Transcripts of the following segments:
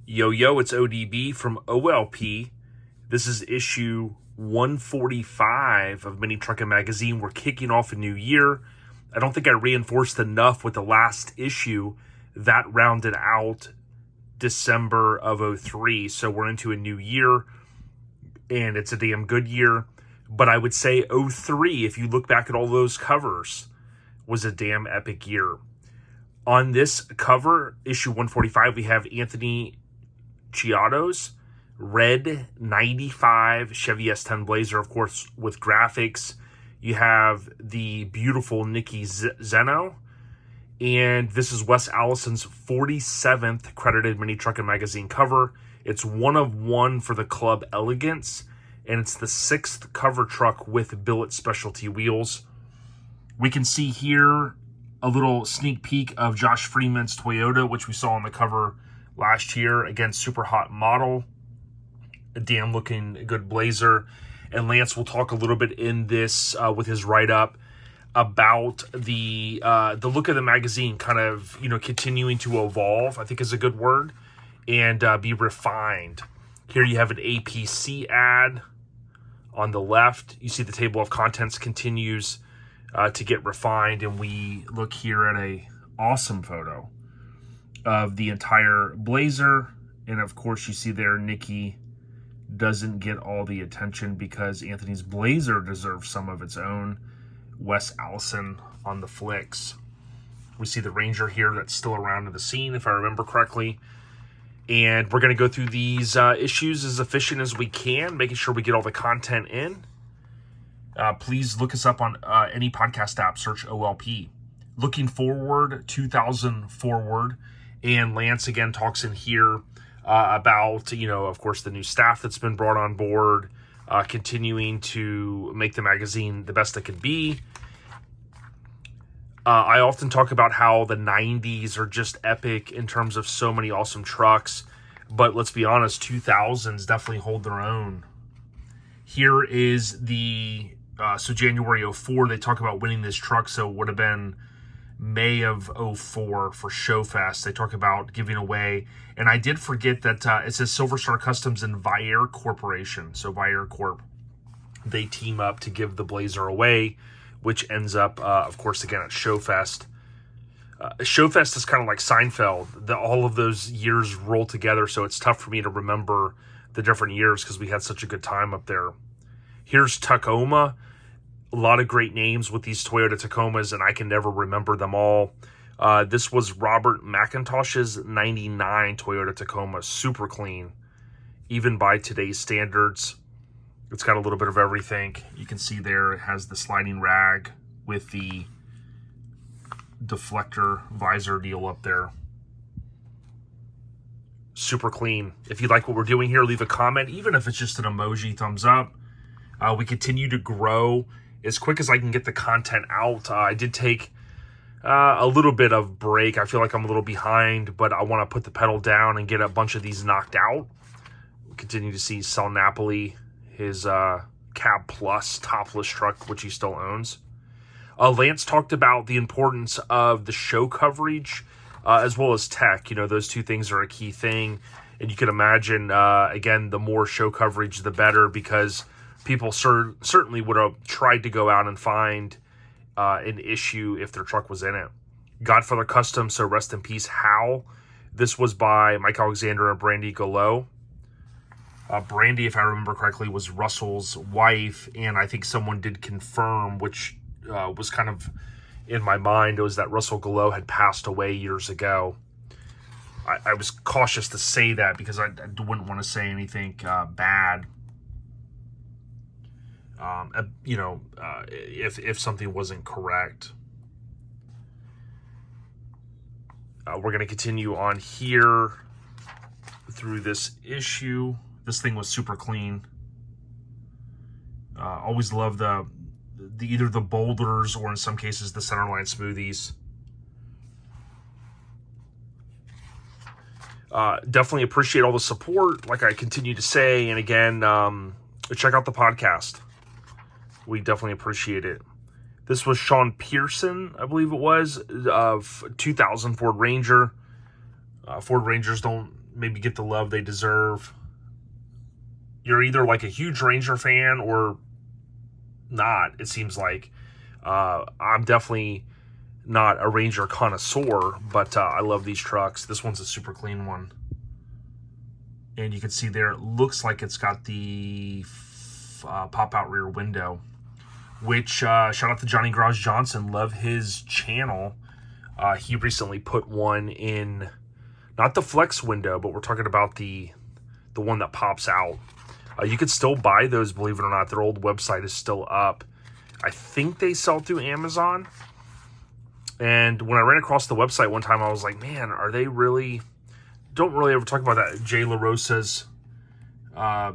Yo, it's ODB from OLP. This is issue 145 of Mini Truckin Magazine. We're kicking off a new year. I don't think I reinforced enough with the last issue that rounded out December of 03. So we're into a new year, and it's a damn good year. But I would say 03, if you look back at all those covers, was a damn epic year. On this cover, issue 145, we have Anthony Chiodo's red 95 Chevy S-10 Blazer, of course, with graphics. You have the beautiful Nikki Zeno. And this is Wes Allison's 47th credited Mini Truckin Magazine cover. It's one of one for the club Elegance. And it's the 6th cover truck with Billet Specialty wheels. We can see here a little sneak peek of Josh Freeman's Toyota, which we saw on the cover last year. Again, super hot model. A damn looking good Blazer. And Lance will talk a little bit in this with his write-up about the look of the magazine kind of, continuing to evolve, I think is a good word, and be refined. Here you have an APC ad. On the left, you see the table of contents continues to get refined, and we look here at a awesome photo of the entire Blazer. And of course, you see there Nikki doesn't get all the attention because Anthony's Blazer deserves some of its own. Wes Allison on the flicks. We see the Ranger here that's still around in the scene, if I remember correctly. And we're going to go through these issues as efficient as we can, making sure we get all the content in. Please look us up on any podcast app, search OLP. Looking forward, 2000 forward. And Lance again talks in here about, of course, the new staff that's been brought on board, continuing to make the magazine the best it could be. I often talk about how the 90s are just epic in terms of so many awesome trucks. But let's be honest, 2000s definitely hold their own. Here is the, January 04, they talk about winning this truck. So it would have been May of 04 for Showfest. They talk about giving away. And I did forget that it says Silver Star Customs and VIAIR Corporation. So VIAIR Corp, they team up to give the Blazer away, which ends up, of course, again at Showfest. Showfest is kind of like Seinfeld. All of those years roll together, so it's tough for me to remember the different years because we had such a good time up there. Here's Tacoma. A lot of great names with these Toyota Tacomas, and I can never remember them all. This was Robert McIntosh's 99 Toyota Tacoma. Super clean, even by today's standards. It's got a little bit of everything. You can see there it has the sliding rag with the deflector visor deal up there. Super clean. If you like what we're doing here, leave a comment, even if it's just an emoji, thumbs up. We continue to grow as quick as I can get the content out. I did take a little bit of break. I feel like I'm a little behind, but I want to put the pedal down and get a bunch of these knocked out. We continue to see Sal Napoli, his Cab Plus topless truck, which he still owns. Lance talked about the importance of the show coverage as well as tech. Those two things are a key thing. And you can imagine, again, the more show coverage, the better, because people certainly would have tried to go out and find an issue if their truck was in it. Godfather Customs, so rest in peace, Hal. This was by Mike Alexander and Brandy Gallo. Brandy, if I remember correctly, was Russell's wife, and I think someone did confirm, which was kind of in my mind, it was that Russell Gallo had passed away years ago. I was cautious to say that because I wouldn't want to say anything bad. If something wasn't correct. We're going to continue on here through this issue. This thing was super clean. Always love the either the boulders or in some cases the centerline smoothies. Definitely appreciate all the support, like I continue to say. And again, check out the podcast. We definitely appreciate it. This was Sean Pearson, I believe it was, of 2000 Ford Ranger. Ford Rangers don't maybe get the love they deserve. You're either like a huge Ranger fan or not, it seems like. I'm definitely not a Ranger connoisseur, but I love these trucks. This one's a super clean one. And you can see there, it looks like it's got the pop-out rear window, which, shout out to Johnny Garage Johnson. Love his channel. He recently put one in, not the flex window, but we're talking about the one that pops out. You can still buy those, believe it or not. Their old website is still up. I think they sell through Amazon. And when I ran across the website one time, I was like, man, are they really... Don't really ever talk about that Jay LaRosa's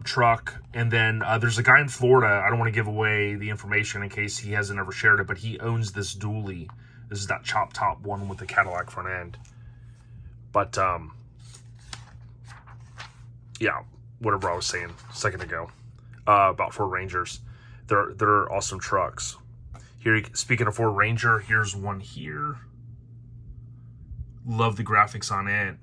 truck. And then there's a guy in Florida. I don't want to give away the information in case he hasn't ever shared it, but he owns this dually. This is that chop top one with the Cadillac front end. But, yeah, whatever I was saying a second ago about Ford Rangers. They're awesome trucks. Here, speaking of Ford Ranger, here's one here. Love the graphics on it.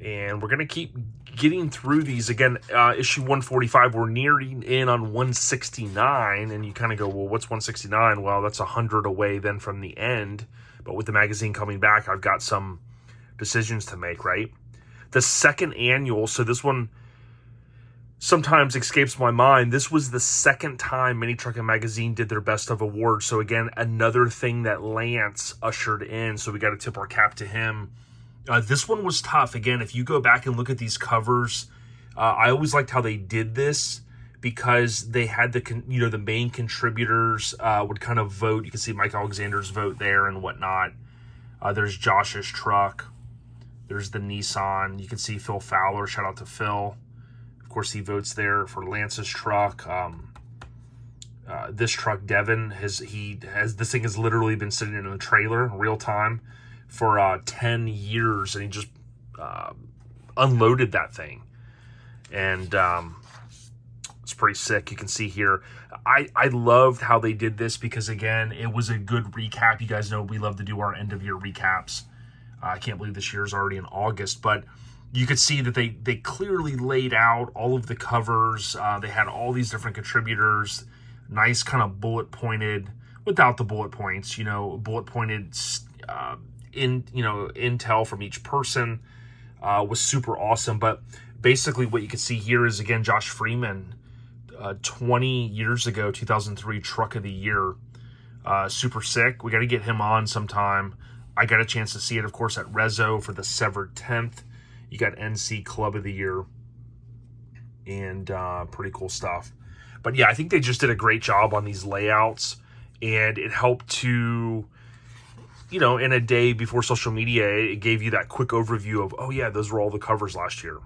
And we're going to keep getting through these. Again, issue 145, we're nearing in on 169. And you kind of go, well, what's 169? Well, that's 100 away then from the end. But with the magazine coming back, I've got some decisions to make, right? The second annual, so this one sometimes escapes my mind. This was the second time Mini Truckin Magazine did their Best of Awards. So again, another thing that Lance ushered in. So we got to tip our cap to him. This one was tough. Again, if you go back and look at these covers, I always liked how they did this because they had the main contributors would kind of vote. You can see Mike Alexander's vote there and whatnot. There's Josh's truck. There's the Nissan. You can see Phil Fowler. Shout out to Phil. Of course, he votes there for Lance's truck. This truck, Devin, this thing has literally been sitting in the trailer in real time for 10 years, and he just unloaded that thing. And it's pretty sick. You can see here. I loved how they did this because, again, it was a good recap. You guys know we love to do our end-of-year recaps. I can't believe this year's already in August, but you could see that they clearly laid out all of the covers. They had all these different contributors, nice kind of bullet-pointed, without the bullet points, bullet-pointed intel from each person was super awesome. But basically what you can see here is, again, Josh Freeman, 20 years ago, 2003 Truck of the Year. Super sick. We got to get him on sometime. I got a chance to see it, of course, at Rezo for the Severed 10th. You got NC Club of the Year. And pretty cool stuff. But yeah, I think they just did a great job on these layouts. And it helped to, in a day before social media, it gave you that quick overview of, oh yeah, those were all the covers last year.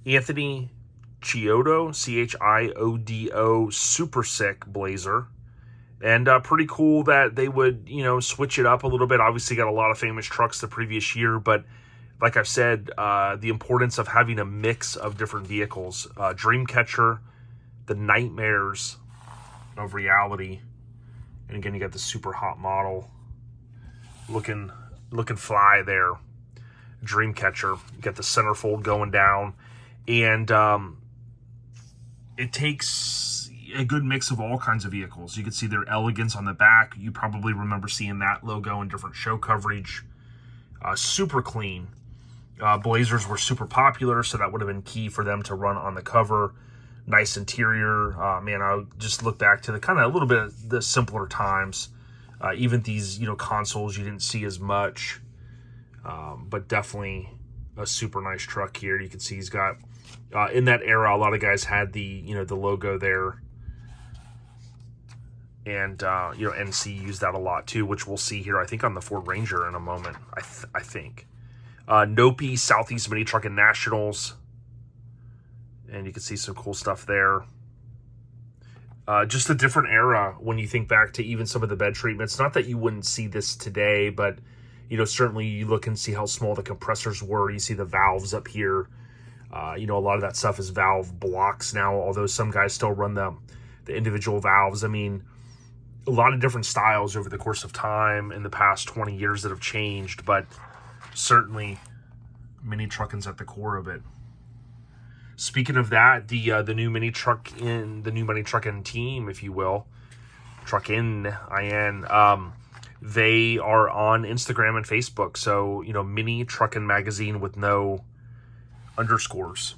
Anthony Chiodo, Chiodo, super sick Blazer. And pretty cool that they would, switch it up a little bit. Obviously got a lot of famous trucks the previous year, but like I've said, the importance of having a mix of different vehicles. Dreamcatcher, the nightmares of reality. And again, you got the super hot model looking fly there. Dreamcatcher. You got the centerfold going down. And it takes a good mix of all kinds of vehicles. You can see their Elegance on the back. You probably remember seeing that logo in different show coverage. Super clean. Blazers were super popular, so that would have been key for them to run on the cover. Nice interior. Man, I just look back to the kind of a little bit of the simpler times. Even these, consoles you didn't see as much. But definitely a super nice truck here. You can see he's got, in that era, a lot of guys had the, the logo there. And, NC used that a lot too, which we'll see here, I think, on the Ford Ranger in a moment, I think. NOPI, Southeast Mini Truckin Nationals. And you can see some cool stuff there. Just a different era when you think back to even some of the bed treatments. Not that you wouldn't see this today, but, certainly you look and see how small the compressors were. You see the valves up here. A lot of that stuff is valve blocks now, although some guys still run the individual valves. I mean, a lot of different styles over the course of time in the past 20 years that have changed, but certainly mini trucking's at the core of it. Speaking of that, the new mini trucking team, if you will, Truckin, they are on Instagram and Facebook. So, you know, Mini Truckin Magazine with no underscores.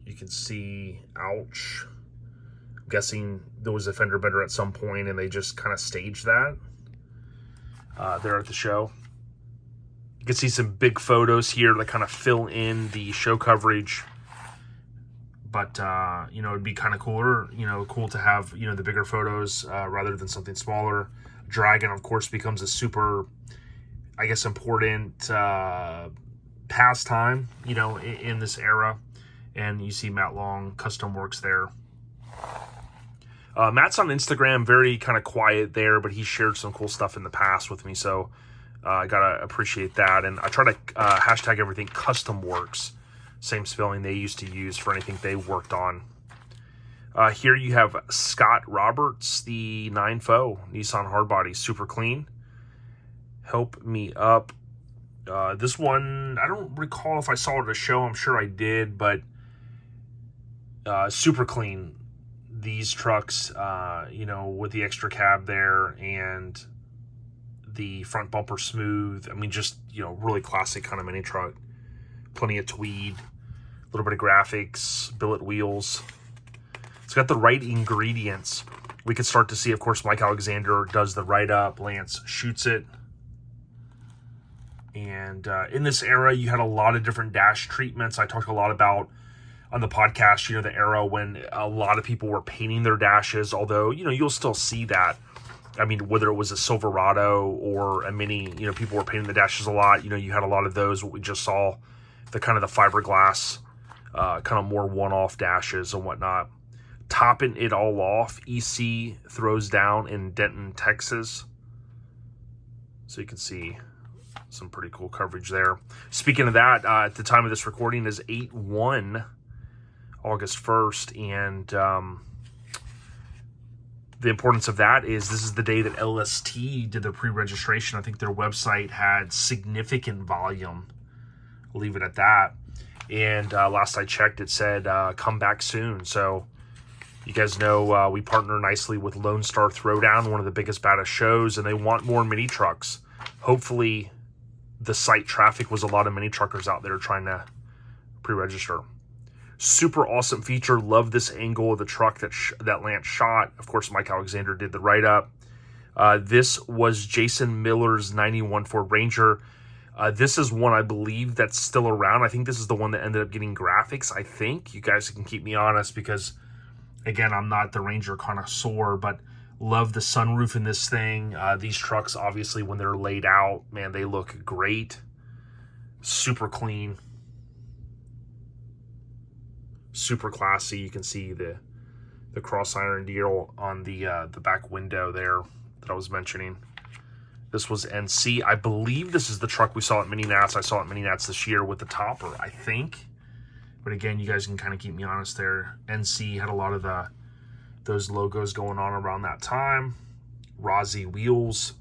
You can see, ouch. I'm guessing there was a fender bender at some point and they just kind of staged that there at the show. You can see some big photos here that kind of fill in the show coverage. But, you know, it'd be kind of cooler, you know, cool to have, you know, the bigger photos rather than something smaller. Dragon, of course, becomes a super, I guess, important pastime, you know, in this era. And you see Matt Long, Custom Works there. Matt's on Instagram, very kind of quiet there, but he shared some cool stuff in the past with me. So I got to appreciate that. And I try to hashtag everything Custom Works. Same spelling they used to use for anything they worked on. Here you have Scott Roberts, the 9.4 Nissan Hardbody, super clean. Help me up. This one, I don't recall if I saw it at a show. I'm sure I did, but super clean. These trucks, you know, with the extra cab there and the front bumper smooth. I mean, just, you know, really classic kind of mini truck. Plenty of tweed, a little bit of graphics, billet wheels. It's got the right ingredients. We could start to see, of course, Mike Alexander does the write-up. Lance shoots it. And in this era, you had a lot of different dash treatments. I talked a lot about on the podcast, you know, the era when a lot of people were painting their dashes, although, you know, you'll still see that. I mean, whether it was a Silverado or a Mini, you know, people were painting the dashes a lot. You know, you had a lot of those, what we just saw, the kind of the fiberglass, kind of more one-off dashes and whatnot. Toppin It All Off, EC Throwdown in Denton, Texas. So you can see some pretty cool coverage there. Speaking of that, at the time of this recording is 8/1, August 1st, and the importance of that is this is the day that LST did their pre-registration. I think their website had significant volume. I'll leave it at that. And last I checked, it said come back soon. So you guys know we partner nicely with Lone Star Throwdown, one of the biggest, baddest shows, and they want more mini trucks. Hopefully the site traffic was a lot of mini truckers out there trying to pre-register. Super awesome feature. Love this angle of the truck that Lance shot. Of course, Mike Alexander did the write-up. This was Jason Miller's 91 Ford Ranger. This is one I believe that's still around. I think this is the one that ended up getting graphics, I think. You guys can keep me honest because, again, I'm not the Ranger connoisseur, but love the sunroof in this thing. These trucks, obviously, when they're laid out, man, they look great. Super clean. Super classy. You can see the cross iron deal on the back window there that I was mentioning. This was NC. I believe this is the truck we saw at Mini Nats. I saw it at Mini Nats this year with the topper, I think. But again, you guys can kind of keep me honest there. NC had a lot of those logos going on around that time. Rozzy Wheels.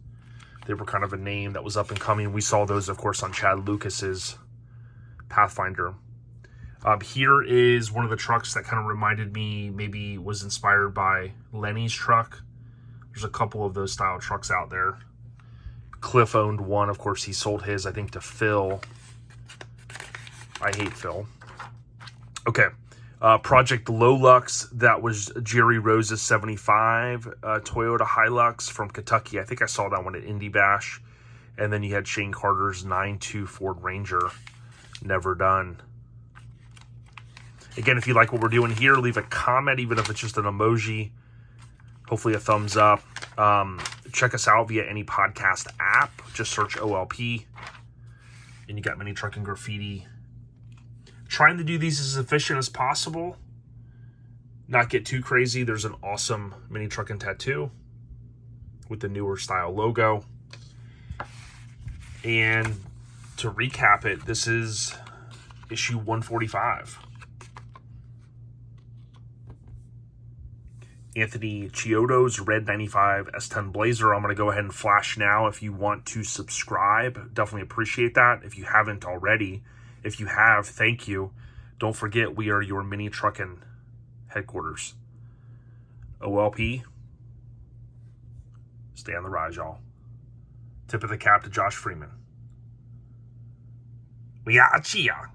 They were kind of a name that was up and coming. We saw those, of course, on Chad Lucas's Pathfinder. Here is one of the trucks that kind of reminded me, maybe was inspired by Lenny's truck. There's a couple of those style trucks out there. Cliff owned one. Of course, he sold his, I think, to Phil. I hate Phil. Okay. Project Lolux, that was Jerry Rose's 75 Toyota Hilux from Kentucky. I think I saw that one at Indy Bash. And then you had Shane Carter's 9.2 Ford Ranger, never done. Again, if you like what we're doing here, leave a comment, even if it's just an emoji. Hopefully a thumbs up. Check us out via any podcast app. Just search OLP. And you got Mini Truckin Graffiti. Trying to do these as efficient as possible. Not get too crazy. There's an awesome Mini Truckin tattoo with the newer style logo. And to recap it, this is issue 145. Anthony Chiodo's red 95 S-10 Blazer. I'm going to go ahead and flash now if you want to subscribe. Definitely appreciate that if you haven't already. If you have, thank you. Don't forget, we are your mini trucking headquarters. OLP, stay on the rise, y'all. Tip of the cap to Josh Freeman. We are Chia.